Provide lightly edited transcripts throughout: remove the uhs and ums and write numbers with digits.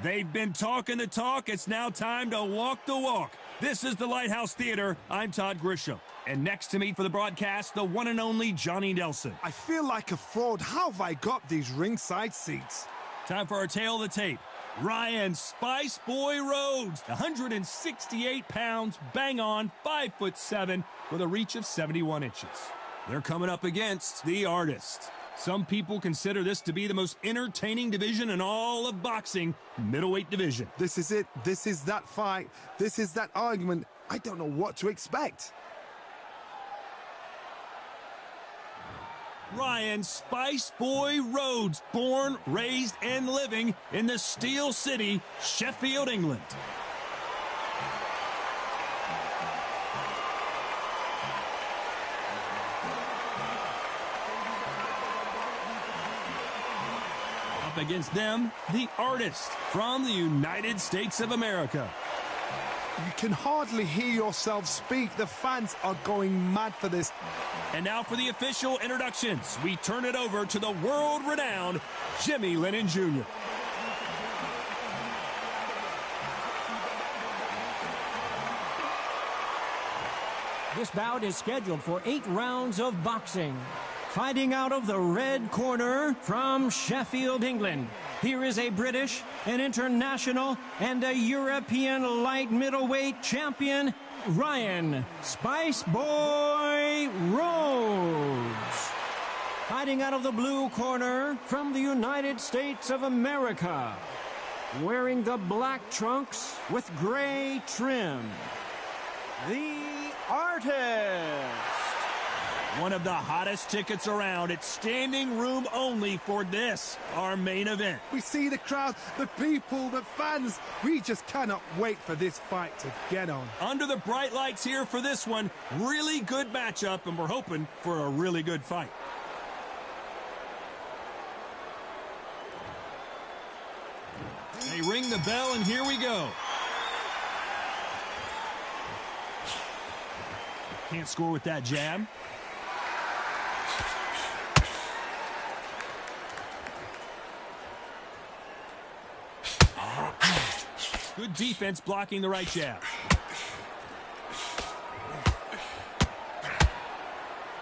They've been talking the talk. It's now time to walk the walk. This is the Lighthouse Theater. I'm Todd Grisham. And next to me for the broadcast, the one and only Johnny Nelson. I feel like a fraud. How have I got these ringside seats? Time for our tail of the tape. Ryan Spice Boy Rhodes, 168 pounds, bang on, 5'7", with a reach of 71 inches. They're coming up against the Artist. Some people consider this to be the most entertaining division in all of boxing, middleweight division. This is it. This is that fight. This is that argument. I don't know what to expect. Ryan Spice Boy Rhodes, born, raised, and living in the Steel City, Sheffield, England. Up against them, the Artist from the United States of America. You can hardly hear yourself speak. The fans are going mad for this. And now for the official introductions. We turn it over to the world-renowned Jimmy Lennon Jr. This bout is scheduled for 8 rounds of boxing. Fighting out of the red corner from Sheffield, England. Here is a British, an international, and a European light middleweight champion, Ryan Spice Boy Rhodes. Fighting out of the blue corner from the United States of America. Wearing the black trunks with gray trim. The Artist. One of the hottest tickets around. It's standing room only for this, our main event. We see the crowd, the people, the fans. We just cannot wait for this fight to get on. Under the bright lights here for this one. Really good matchup, and we're hoping for a really good fight. They ring the bell, and here we go. Can't score with that jab. Good defense blocking the right jab.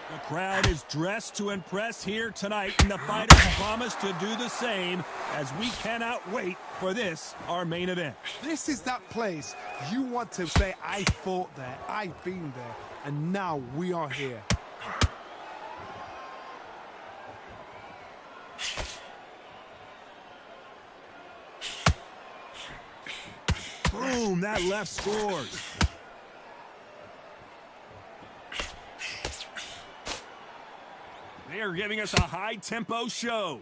The crowd is dressed to impress here tonight, and the fighters promise to do the same as we cannot wait for this, our main event. This is that place you want to say, I fought there, I've been there, and now we are here. Boom, that left scores. They are giving us a high-tempo show.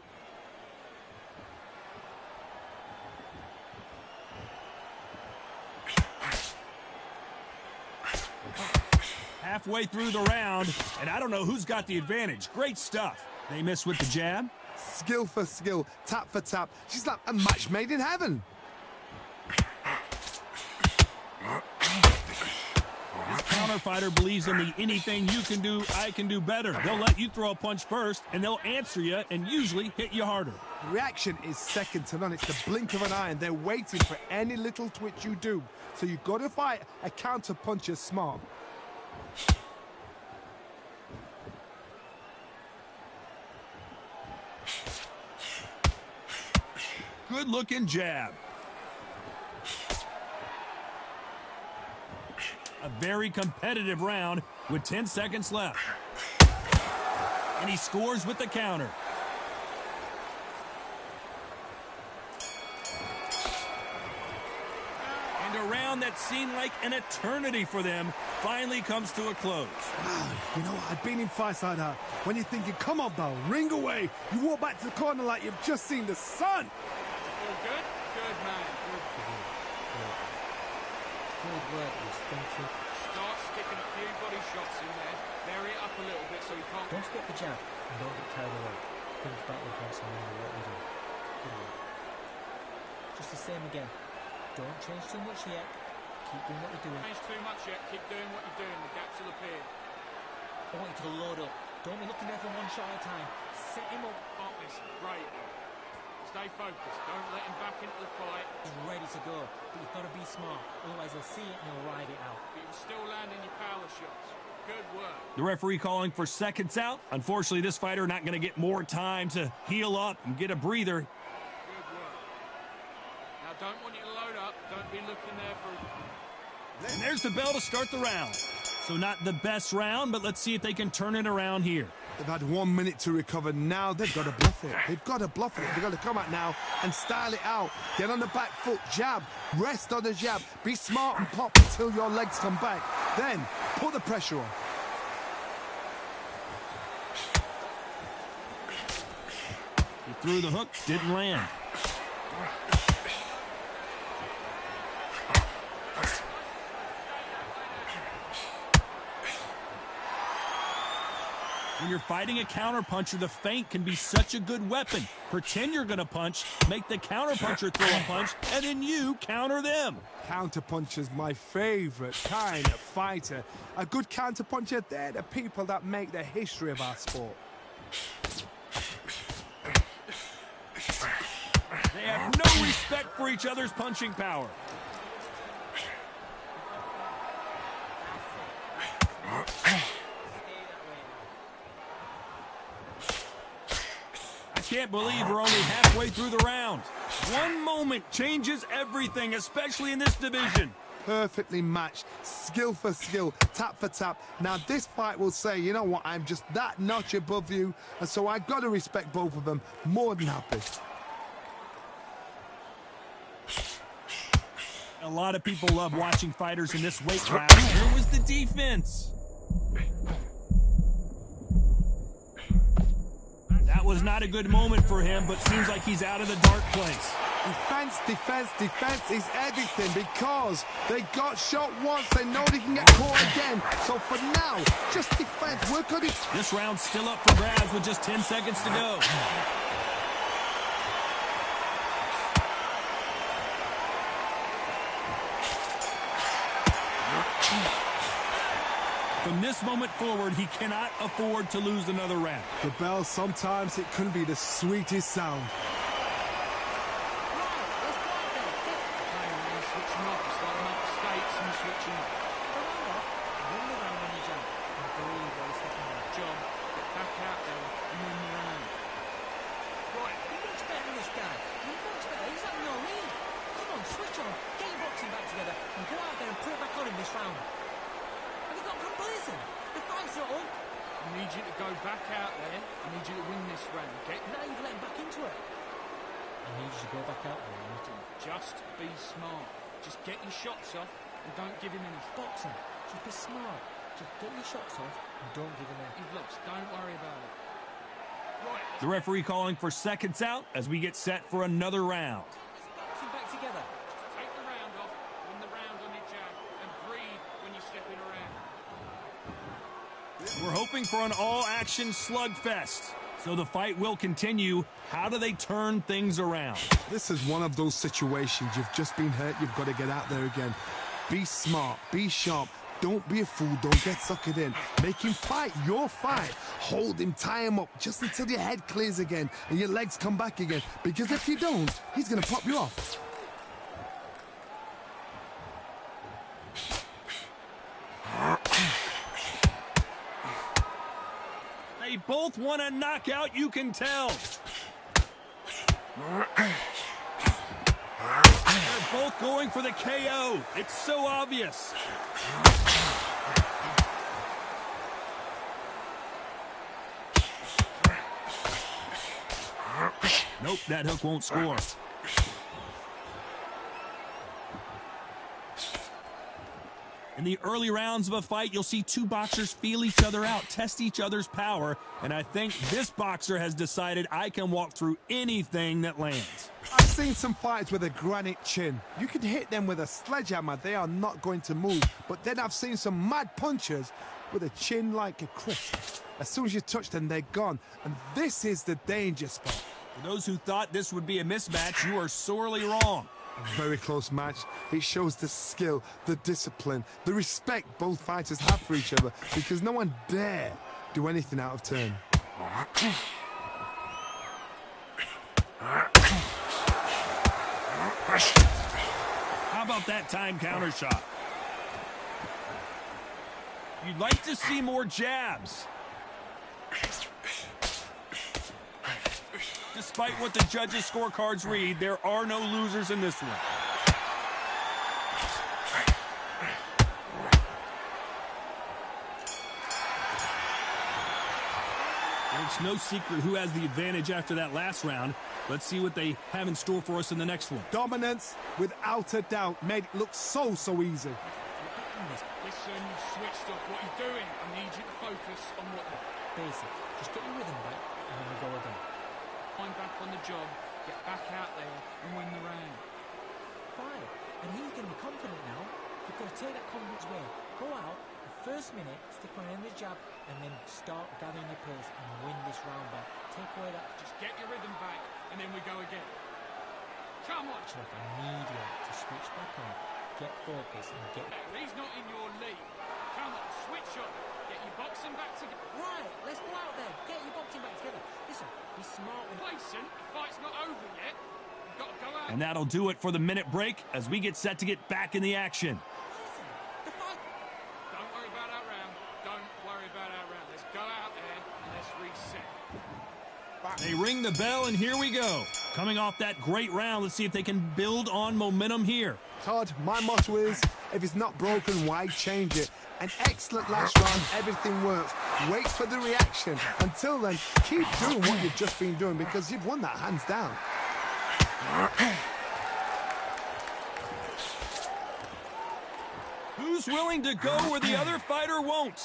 Halfway through the round, and I don't know who's got the advantage. Great stuff. They miss with the jab. Skill for skill, tap for tap. She's like a match made in heaven. This counter-fighter believes in the anything you can do, I can do better. They'll let you throw a punch first, and they'll answer you and usually hit you harder. Reaction is second to none. It's the blink of an eye, and they're waiting for any little twitch you do. So you've got to fight a counter puncher smart. Good-looking jab. A very competitive round with 10 seconds left. And he scores with the counter. And a round that seemed like an eternity for them finally comes to a close. Wow, you know, I've been in fights like that. When you're thinking, come on, Bell, ring away. You walk back to the corner like you've just seen the sun. All good? Good, man. Good work, thank you. Start sticking a few body shots in there. Vary it up a little bit so you can't... Don't forget the jab. Don't get carried away. Think back reflex and remember what we do. Good work. Just the same again. Don't change too much yet. Keep doing what you're doing. Change too much yet. Keep doing what you're doing. The gaps will appear. I want you to load up. Don't be looking there for one shot at a time. Set him up. Got this. Great. Stay focused. Don't let him back into the fight. He's ready to go, but you've got to be smart. Otherwise, he'll see it and he'll ride it out. But you're still landing your power shots. Good work. The referee calling for seconds out. Unfortunately, this fighter not going to get more time to heal up and get a breather. Good work. Now, don't want you to load up. Don't be looking there for... And there's the bell to start the round. So not the best round, but let's see if they can turn it around here. They've had 1 minute to recover. Now they've got to bluff it. They've got to bluff it. They've got to come out now and style it out. Get on the back foot, jab, rest on the jab. Be smart and pop until your legs come back. Then put the pressure on. He threw the hook, didn't land. When you're fighting a counterpuncher, the feint can be such a good weapon. Pretend you're going to punch, make the counterpuncher throw a punch, and then you counter them. Counterpuncher's my favorite kind of fighter. A good counterpuncher, they're the people that make the history of our sport. They have no respect for each other's punching power. I can't believe we're only halfway through the round. One moment changes everything, especially in this division. Perfectly matched, skill for skill, tap for tap. Now this fight will say, you know what, I'm just that notch above you, and so I've got to respect both of them. More than happy. A lot of people love watching fighters in this weight class. Here was the defense. That was not a good moment for him, but seems like he's out of the dark place. Defense, defense, defense is everything because they got shot once. They know they can get caught again. So for now, just defense. Work on it. This round's still up for grabs with just 10 seconds to go. From this moment forward, he cannot afford to lose another round. The bell, sometimes it can be the sweetest sound. Switching off. It's like make mistakes and switching off. John, get back out there and win the round. Right, he looks better than this guy. He looks better. He's having no lead. Come on, switch on. Get your boxing back together and go out there and put it back on him this round. Have you got complacent? The fight's not on. I need you to go back out there. I need you to win this round. Now you've let him back into it. I need you to go back out there and just be smart. Just get your shots off and don't give him any. boxing. Just be smart. Just get your shots off and don't give him any. He looks, don't worry about it. Right. The referee calling for seconds out as we get set for another round. Let's box him back together. Take the round off, win the round on your jab, and breathe when you step in around. We're hoping for an all-action slugfest. So the fight will continue. How do they turn things around? This is one of those situations. You've just been hurt. You've got to get out there again. Be smart. Be sharp. Don't be a fool. Don't get suckered in. Make him fight your fight. Hold him, tie him up just until your head clears again and your legs come back again. Because if you don't, he's going to pop you off. They both want a knockout, you can tell. They're both going for the KO. It's so obvious. Nope, that hook won't score. In the early rounds of a fight, you'll see two boxers feel each other out, test each other's power, and I think this boxer has decided I can walk through anything that lands. I've seen some fights with a granite chin. You can hit them with a sledgehammer, they are not going to move. But then I've seen some mad punchers with a chin like a crisp. As soon as you touch them, they're gone. And this is the danger spot. For those who thought this would be a mismatch, you are sorely wrong. A very close match. It shows the skill, the discipline, the respect both fighters have for each other, because no one dare do anything out of turn. out that time counter shot. You'd like to see more jabs. Despite what the judges' scorecards read, there are no losers in this one. It's no secret who has the advantage after that last round. Let's see what they have in store for us in the next one. Dominance, without a doubt, made it look so easy. Listen, you switched off. What you're doing, I need you to focus on what Basic. Just get your rhythm back, and then we go again. Find back on the job, get back out there, and win the round. Fine. And he's going to be confident now. You've got to take that confidence away. Go out, the first minute, stick on the jab, and then start gathering your pace and win this round back. Take away that. Just get your rhythm back, and then we go again. Come on. Look, I need you to switch back on. Get focused and get... He's not in your league. Come on, switch on. Get your boxing back together. Right, let's go out there. Get your boxing back together. Listen, be smart with... Listen, the fight's not over yet. You've got to go out. And that'll do it for the minute break as we get set to get back in the action. Listen, the fight... Don't worry about our round. Don't worry about our round. Let's go out there and let's reset. They ring the bell, and here we go. Coming off that great round, let's see if they can build on momentum here. Todd, my motto is, if it's not broken, why change it? An excellent last round, everything works. Wait for the reaction. Until then, keep doing what you've just been doing because you've won that hands down. Who's willing to go where the other fighter won't?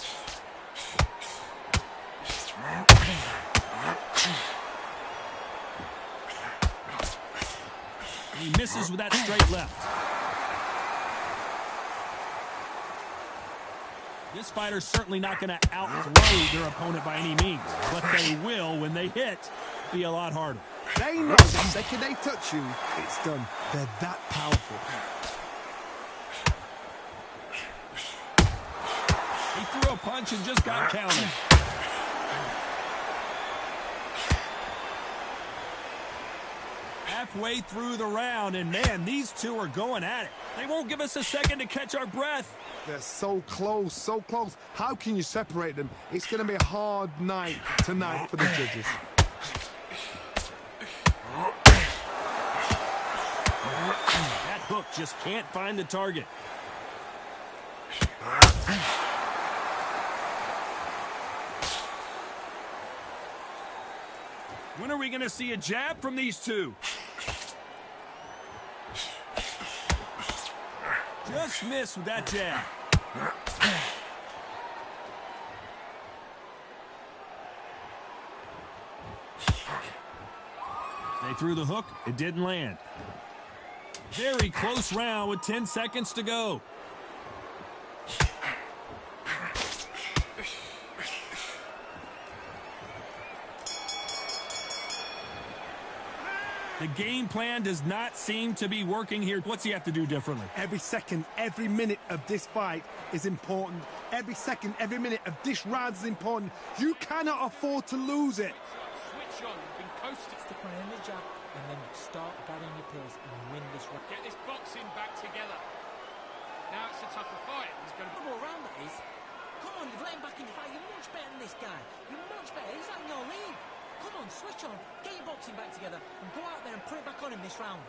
He misses with that straight left. This fighter's certainly not going to outthrow their opponent by any means, but they will, when they hit, be a lot harder. They know the second they touch you, it's done. They're that powerful. He threw a punch and just got countered. Halfway through the round, and man, these two are going at it. They won't give us a second to catch our breath. They're so close, so close. How can you separate them? It's going to be a hard night tonight for the judges. That hook just can't find the target. When are we going to see a jab from these two? Just missed with that jab. They threw the hook. It didn't land. Very close round with 10 seconds to go. The game plan does not seem to be working here. What's he have to do differently? Every second, every minute of this fight is important. Every second, every minute of this round is important. You cannot afford to lose it. Switch on. You've been coasted. Stick on the jab and then start gathering your pace and win this round. Get this boxing back together. Now it's a tougher fight. He's going to... What round that is? Come on, you've let him back in the fight. You're much better than this guy. You're much better. He's not in your league. Come on, switch on. Get your boxing back together and go out there and put it back on him this round.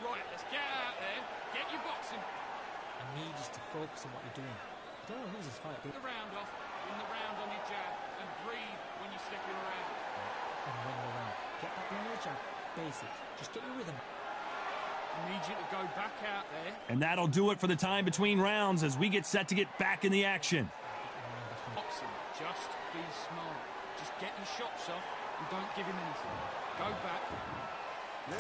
Right, let's get out there. Get your boxing. I need you to focus on what you're doing. You don't want to lose this fight, do Get you? the round off. Win the round on your jab. And breathe when you step in around. And win the round. Get back behind the jab. Basic. Just get your rhythm. I need you to go back out there. And that'll do it for the time between rounds as we get set to get back in the action. Boxing. Just be smart. Just get your shots off and don't give him anything. Go back.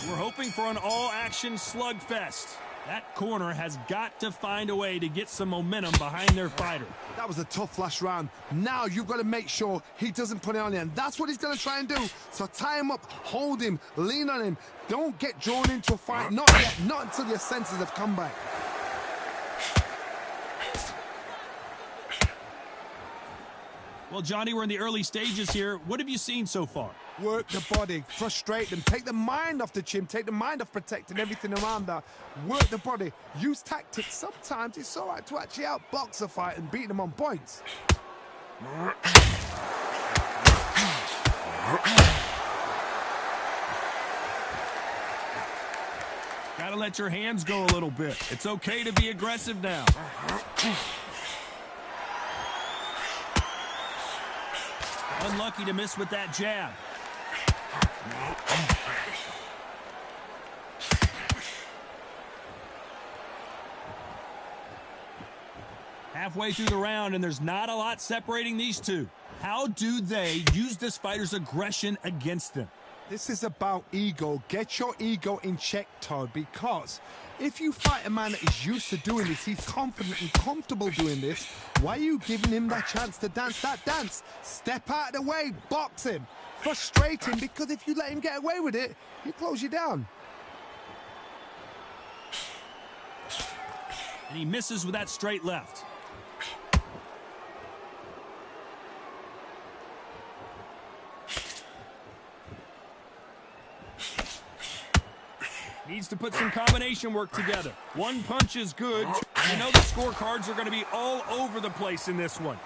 We're hoping for an all-action slugfest. That corner has got to find a way to get some momentum behind their fighter. That was a tough last round. Now you've got to make sure he doesn't put it on you, and that's what he's going to try and do. So tie him up, hold him, lean on him. Don't get drawn into a fight. Not yet. Not until your senses have come back. Well, Johnny, we're in the early stages here. What have you seen so far? Work the body, frustrate them, take the mind off the chin, take the mind off protecting everything around that. Work the body, use tactics. Sometimes it's all right to actually outbox a fight and beat them on points. Gotta let your hands go a little bit. It's okay to be aggressive now. Unlucky to miss with that jab. Halfway through the round, and there's not a lot separating these two. How do they use this fighter's aggression against them? This is about ego. Get your ego in check, Todd, because if you fight a man that is used to doing this, he's confident and comfortable doing this, why are you giving him that chance to dance that dance? Step out of the way, box him, frustrate him, because if you let him get away with it, he'll close you down. And he misses with that straight left. Needs to put some combination work together. One punch is good. You know the scorecards are going to be all over the place in this one.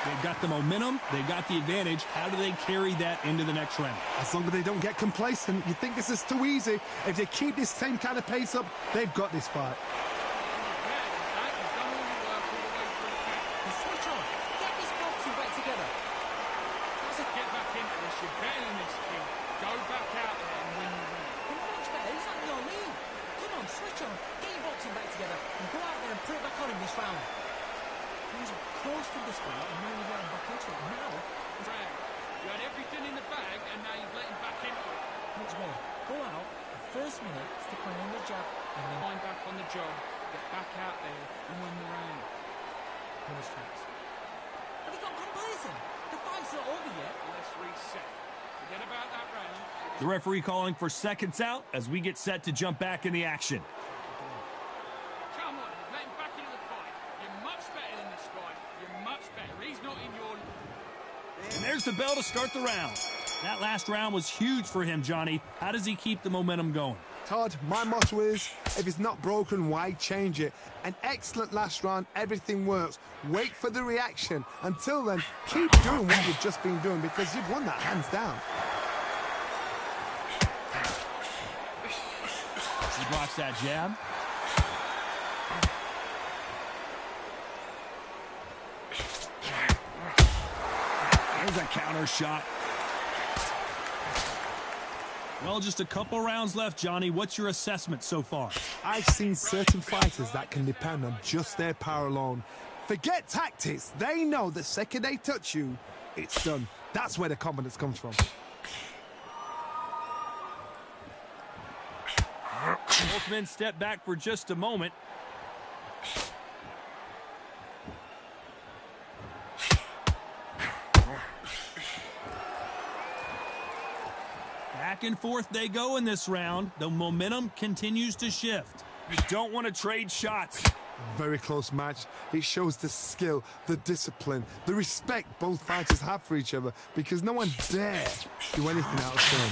They've got the momentum. They've got the advantage. How do they carry that into the next round? As long as they don't get complacent, you think this is too easy. If they keep this same kind of pace up, they've got this fight. The referee calling for seconds out as we get set to jump back in the action. Come on, let him back into the fight. You're much better than this guy. You're much better. He's not in your... And there's the bell to start the round. That last round was huge for him, Johnny. How does he keep the momentum going? Todd, my motto is, if it's not broken, why change it? An excellent last round, everything works. Wait for the reaction. Until then, keep doing what you've just been doing because you've won that hands down. He blocks that jab. There's a counter shot. Well, just a couple rounds left, Johnny. What's your assessment so far? I've seen certain fighters that can depend on just their power alone. Forget tactics. They know the second they touch you, it's done. That's where the confidence comes from. Both men step back for just a moment. Back and forth they go in this round. The momentum continues to shift. You don't want to trade shots. Very close match. It shows the skill, the discipline, the respect both fighters have for each other because no one dare do anything out of turn.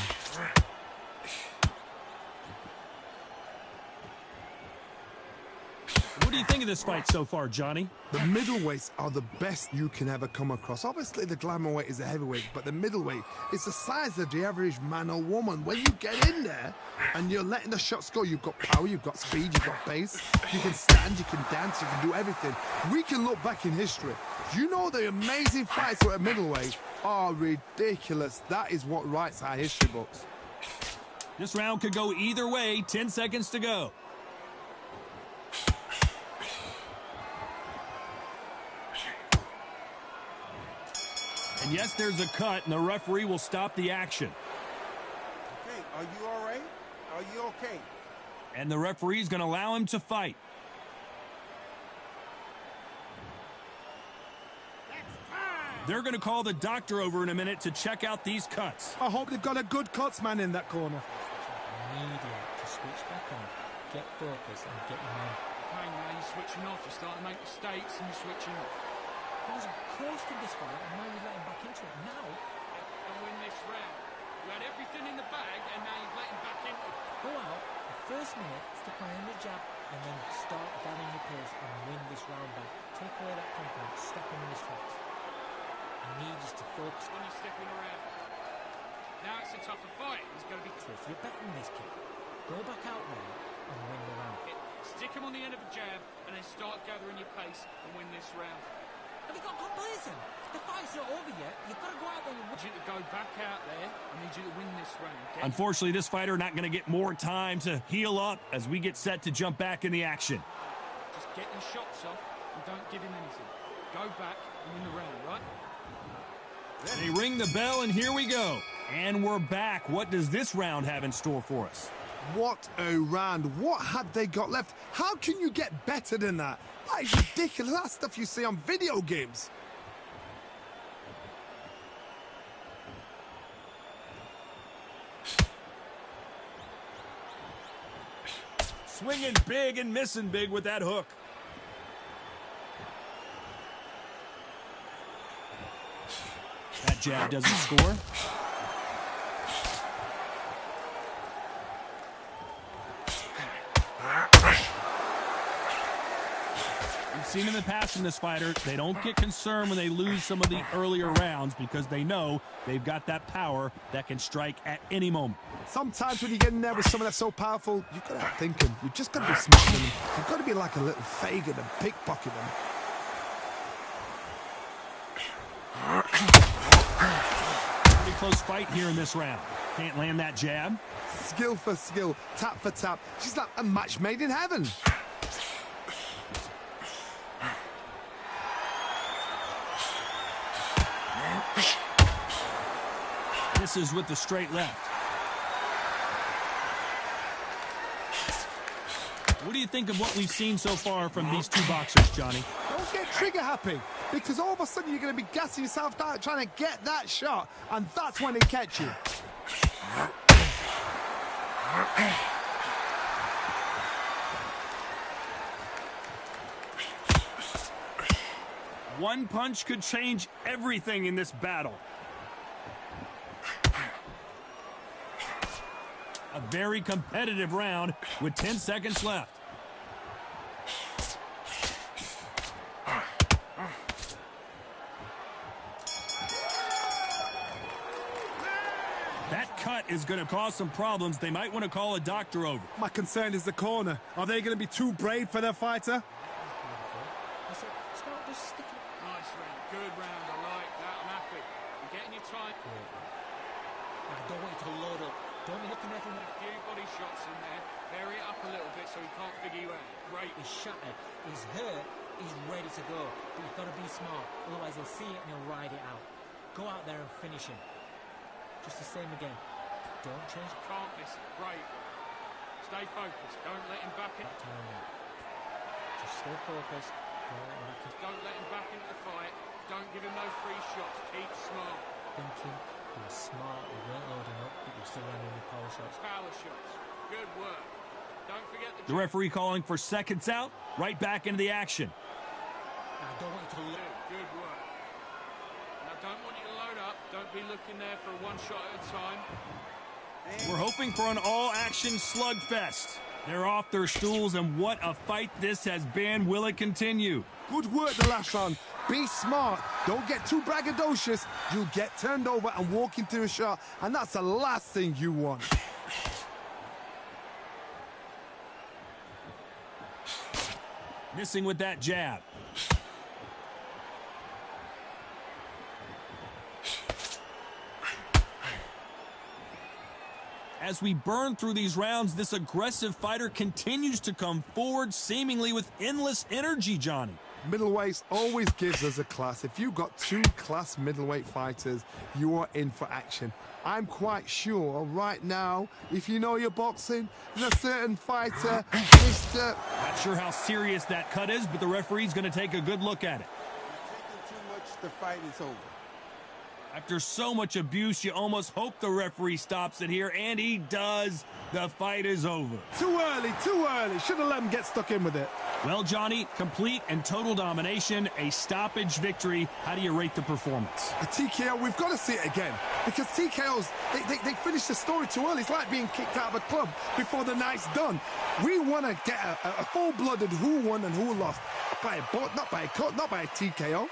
What do you think of this fight so far, Johnny? The middleweights are the best you can ever come across. Obviously, the glamour weight is a heavyweight, but the middleweight is the size of the average man or woman. When you get in there and you're letting the shots go, you've got power, you've got speed, you've got pace. You can stand, you can dance, you can do everything. We can look back in history. You know the amazing fights at middleweight are ridiculous. That is what writes our history books. This round could go either way. 10 seconds to go. And yes, there's a cut, and the referee will stop the action. Okay, are you all right? Are you okay? And the referee's going to allow him to fight. They're going to call the doctor over in a minute to check out these cuts. I hope they've got a good cuts man in that corner. Immediate to switch back on, get focused and get your man Okay, now you're switching off. You're starting to make mistakes and you're switching off. He was close to this fight, and now you're letting back into it. Now, And win this round. You had everything in the bag, and now you've let him back into it. go out, the first minute, stick behind the jab, and then start gathering your pace and win this round back. Take away that confidence, stop him in his tracks. I need you to focus When you're stepping around. Now it's a tougher fight. He's going to be if you're betting this kid. Go back out there and win the round. Stick him on the end of a jab, and then start gathering your pace and win this round. Have you got complacent? The fight's not over yet. You've got to go out there and I need you to go back out there. I need you to win this round. Unfortunately, this fighter not going to get more time to heal up as we get set to jump back in the action. Just get your shots off and don't give him anything. Go back and win the round, right? They ring the bell, and here we go. And we're back. What does this round have in store for us? What a round. What have they got left? How can you get better than that? That is ridiculous. That's stuff you see on video games. Swinging big and missing big with that hook. That jab doesn't score. We've seen in the past from this fighter, they don't get concerned when they lose some of the earlier rounds because they know they've got that power that can strike at any moment. Sometimes when you get in there with someone that's so powerful, you've got to outthink them. You've just got to be smart with them. You've got to be like a little Fagin and pickpocket them. Pretty close fight here in this round. Can't land that jab. Skill for skill, tap for tap. She's like a match made in heaven. Misses with the straight left. What do you think of what we've seen so far from these two boxers, Johnny? Don't get trigger happy, because all of a sudden you're going to be gassing yourself out trying to get that shot, and that's when they catch you. One punch could change everything in this battle. A very competitive round with 10 seconds left. That cut is going to cause some problems. They might want to call a doctor over. My concern is the corner. Are they going to be too brave for their fighter? I said, start just sticking. Nice round. Good round. I like that. I'm happy. You're getting your time. I don't want you to load up. Don't be looking there from A few body shots in there. Vary it up a little bit so he can't figure you out. Great. He's shattered, he's hurt, he's ready to go. But you've got to be smart, otherwise he'll see it and he'll ride it out. Go out there and finish him. Just the same again. Don't change Can't miss it. Great. Stay focused. Don't let him back in. that time out. Just stay focused. Don't let him back into the fight. Don't give him no free shots. Keep smart. Thinking, you were smart, you weren't loading up, but you're still landing your power shots. Power shots. Good work. Don't forget The referee calling for seconds out. Right back into the action. I don't want you to look. Good work. Now don't want you to load up. Don't be looking there for one shot at a time. We're hoping for an all-action slugfest. They're off their stools, and what a fight this has been. Will it continue? Good work the last round. Be smart. Don't get too braggadocious. You'll get turned over and walk into a shot, and that's the last thing you want. Missing with that jab. As we burn through these rounds, this aggressive fighter continues to come forward, seemingly with endless energy, Johnny. Middleweights always gives us a class. If you've got two class middleweight fighters, you are in for action. I'm quite sure right now, if you know your boxing, there's a certain fighter, Mr. Not sure how serious that cut is, but the referee's going to take a good look at it. Taking too much, the fight is over. After so much abuse, you almost hope the referee stops it here, and he does. The fight is over. Too early, too early. Should have let him get stuck in with it. Well, Johnny, complete and total domination, a stoppage victory. How do you rate the performance? A TKO, we've got to see it again. Because TKOs, they finish the story too early. It's like being kicked out of a club before the night's done. We want to get a full-blooded who won and who lost. Not by a cut, not by a TKO.